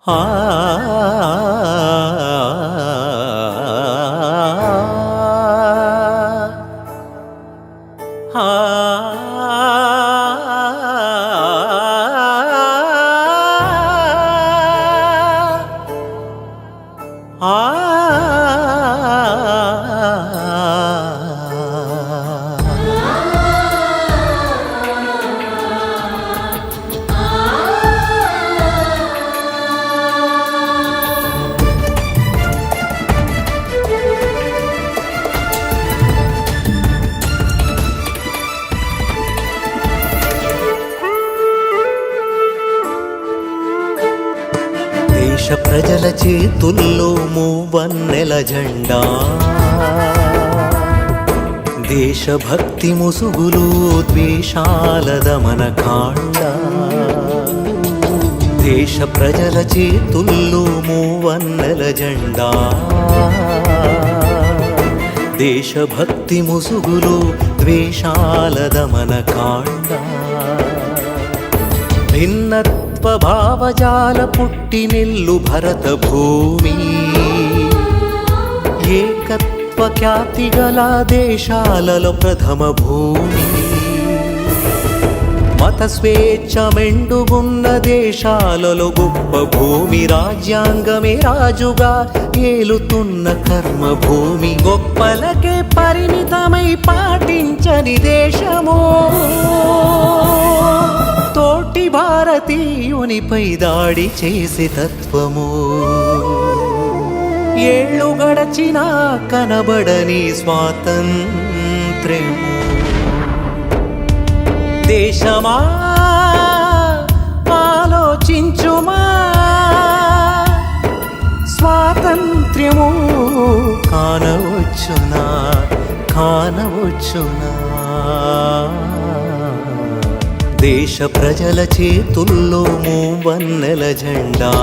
ఆ దేశ ప్రజల చేతుల్లో మూవన్నెల జెండా, దేశభక్తి ముసుగులు ద్వేషాల దమన కాండ. దేశ ప్రజల చేతుల్లో మూవన్నెల జెండా, దేశభక్తి ముసుగులు ద్వేషాల దమన కాండ. భిన్నత్వ భావజాల పుట్టినిల్లు భరత భూమి, ఏకత్వ ఖ్యాతి గల దేశాలలో ప్రథమ భూమి. మత స్వేచ్ఛ మెండుగున్న దేశాలలో గొప్ప భూమి, రాజ్యాంగమే రాజుగా ఏలుతున్న కర్మభూమి. గొప్పలకే పరిమితమై పాటించని దేశము, తోటి భారతీయునిపై దాడి చేసే తత్వము. ఏళ్ళు గడచినా కనబడని స్వాతంత్ర్యము. దేశమా ఆలోచించుమా, స్వాతంత్ర్యము కానవచ్చునా కానవచ్చునా. దేశ ప్రజల చేతుల్లో మూవన్నెల జెండా,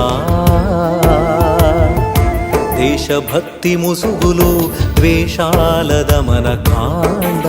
దేశభక్తి ముసుగులు ద్వేషాల దమన కాండ.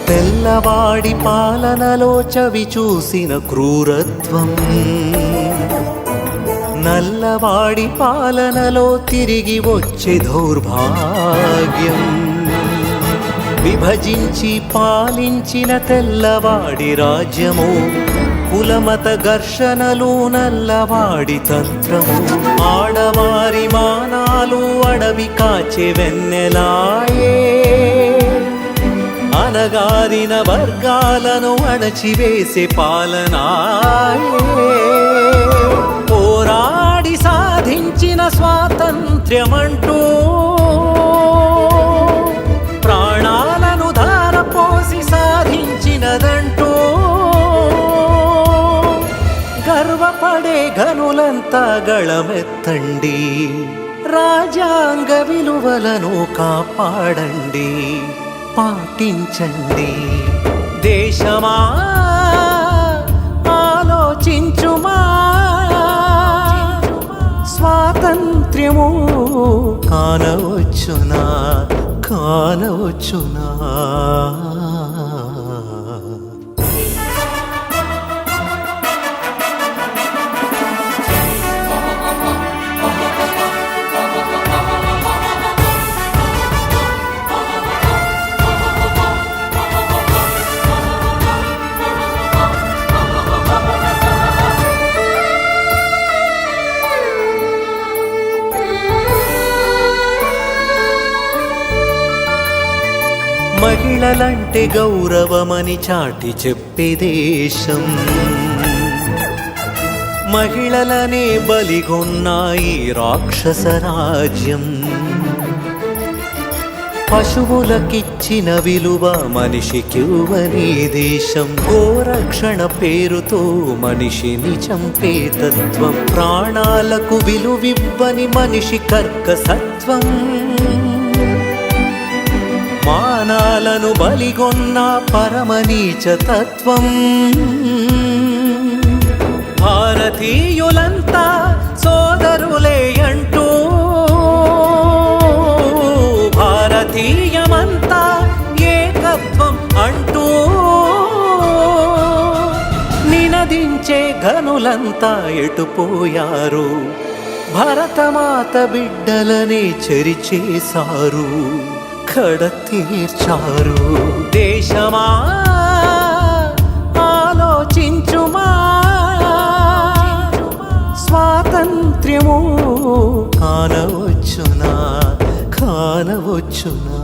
తెల్లవాడి పాలనలో చవి చూసిన క్రూరత్వం, నల్లవాడి పాలనలో తిరిగి వచ్చే దౌర్భాగ్యం. విభజించి పాలించిన తెల్లవాడి రాజ్యము, కులమత ఘర్షణలు నల్లవాడి తంత్రము. ఆడవారి మానాలు అడవి కాచే వెన్నెలాయే, అనగారిన వర్గాలను అణచివేసే పాలనాయే. పోరాడి సాధించిన స్వాతంత్ర్యమంటూ ప్రాణాలను ధారపోసి సాధించినదంటూ గర్వపడే ఘనులంతా గళమెత్తండి. రాజ్యాంగ విలువలను కాపాడండి, పాటించండి. దేశమా ఆలోచించుమా, స్వాతంత్ర్యము కానవచ్చునా కానవచ్చునా. మహిళలంటే గౌరవమని చాటి చెప్పే దేశం, మహిళలనే బలిగొన్న ఈ రాక్షస రాజ్యం. పశువులకిచ్చిన విలువ మనిషికివ్వని దేశం. గోరక్షణ పేరుతో మనిషిని చంపే తత్వం. ప్రాణాలకు విలువివ్వని మనిషి కర్కసత్వం. మానాలను బలిగొన్న పరమనీచ తత్వం. భారతీయులంతా సోదరులే అంటూ, భారతీయమంతా ఏకత్వం అంటూ నినదించే ఘనులంతా ఎటుపోయారు. భరతమాత బిడ్డలనే చెరిచేశారు, కడతీర్చారు. దేశమా ఆలోచించుమా, స్వాతంత్ర్యము కానవచ్చునా, కానవచ్చునా.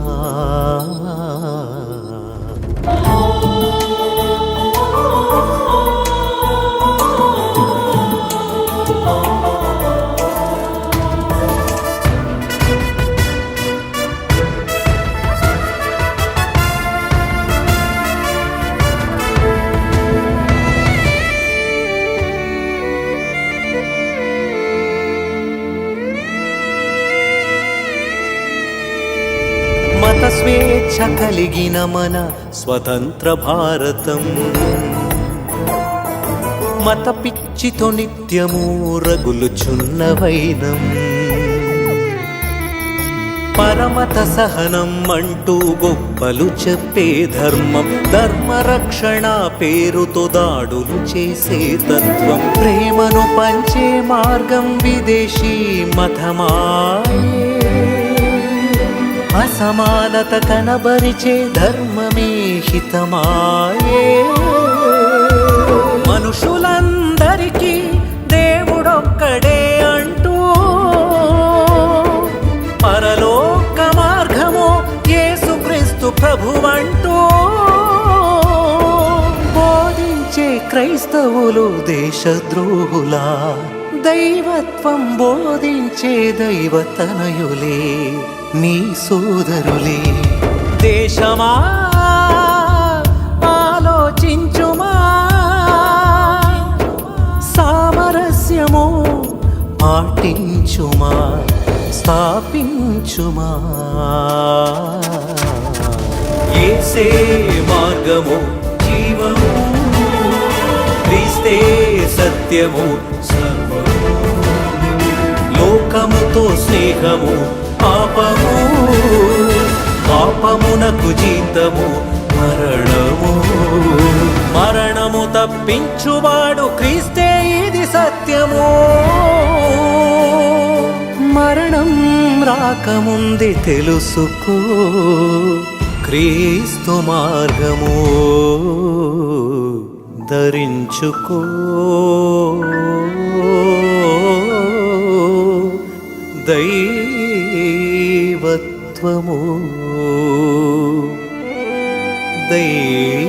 మత స్వేచ్ఛ కలిగిన మన స్వతంత్ర భారతం. మత పిచ్చితో నిత్యము రగులుచున్న వైనం. పరమత సహనం అంటూ గొప్పలు చెప్పే ధర్మం. ధర్మరక్షణ పేరుతో దాడులు చేసే తత్వం. ప్రేమను పంచే మార్గం విదేశీ మతమాయే. అసమానత కనబరిచే ధర్మమే హితమాయే. మనుషులందరికీ దేవుడొక్కడే అంటూ, పరలోక మార్గము యేసుక్రీస్తు ప్రభువంటూ బోధించే క్రైస్తవులు దేశద్రోహులా. దైవత్వం బోధించే దైవతనయులే నీ సోదరులే. దేశమా ఆలోచించుమా, సామరస్యము పాటించుమా, స్థాపించుమా. యేసే మార్గము జీవము, క్రీస్తే సత్యము సర్వము. లోకముతో స్నేహము పాపము, పాపమునకు జీతము మరణము. మరణము తప్పించువాడు క్రీస్తే, ఇది సత్యము. మరణం రాకముందే తెలుసుకో క్రీస్తు మార్గము ధరించుకో. దైవత్వము దైవత్వము.